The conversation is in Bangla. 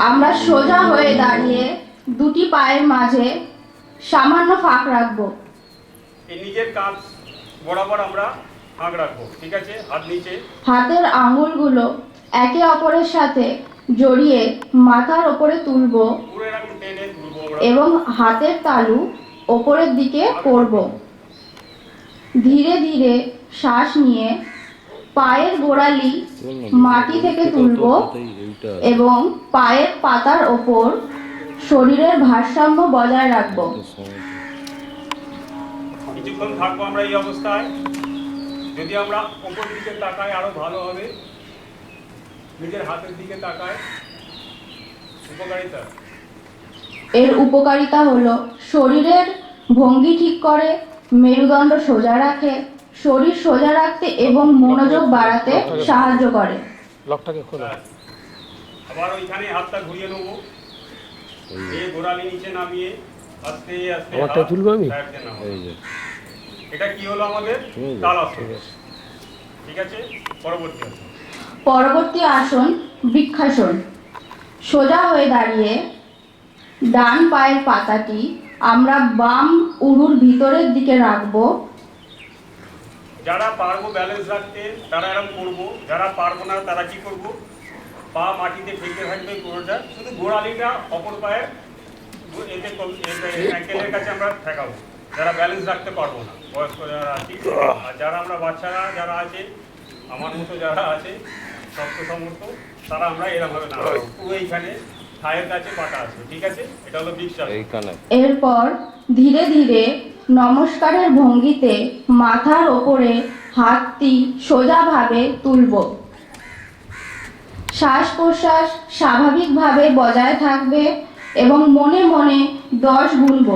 আমরা সোজা হয়ে দাঁড়িয়ে দুটি পায়ের মাঝে সামান্য ফাঁক রাখবো। এই নিজের কাঁধ বরাবর আমরা ফাঁক রাখবো, ঠিক আছে? হাত নিচে। হাতের আঙুলগুলো একে অপরের সাথে জড়িয়ে মাথার ওপরে তুলবো পুরো এরকম টেনে তুলবো আমরা। এবং হাতের তালু ওপরের দিকে করব। ধীরে ধীরে শ্বাস নিয়ে পায়ের গোড়ালি মাটি থেকে তুলব এবং পায়ের পাতার ওপর শরীরের ভারসাম্য বজায় রাখব। কিছুক্ষণ থাকবো আমরা এই অবস্থায়। যদি আমরা ওপর দিকে তাকাই আরো ভালো হবে। নিজের হাতের দিকে তাকায়। উপকারিতা, এর উপকারিতা হলো শরীরের ভঙ্গি ঠিক করে, মেরুদণ্ড সোজা রাখে, শরীর সোজা রাখতে এবং মনোযোগ বাড়াতে সাহায্য করে। লকটাকে খোলা। আবার ওইখানে হাতটা ঘুরিয়ে নেবো। এই গোড়ালি নিচে নামিয়ে আস্তে আস্তে আমারটা তুলবো আমি। এই যে এটা কি হলো আমাদের তালাসন, ঠিক আছে? পরবর্তী আসন বৃক্ষাসন। সোজা হয়ে দাঁড়িয়ে ডান পায়ের পাতাটি আমরা বাম উরুর ভিতরের দিকে রাখবো। যারা পারবো ব্যালেন্স রাখতে তারা এরকম করবো, যারা পারবো না তারা কি করবো, পা মাটিতে ঠেকে থাকবে পুরোটা, শুধু গোড়ালিটা অপর পায়ের অ্যাঙ্কেলের কাছে আমরা ঠেকাবো। যারা ব্যালেন্স রাখতে পারবো না, বয়স্ক যারা আছি, আর যারা আমরা বাচ্চারা যারা আছে, আমার মতো যারা আছে শক্ত সমর্থ, তারা আমরা এরকমভাবে না পুরো এইখানে থায়ের কাছে পাটা আছে, ঠিক আছে? এটা হলো বৃক্ষাসন। এরপর ধীরে ধীরে নমস্কারের ভঙ্গিতে মাথার ওপরে হাতটি সোজাভাবে তুলব। শ্বাস প্রশ্বাস স্বাভাবিকভাবে বজায় থাকবে এবং মনে মনে 10 গুনব।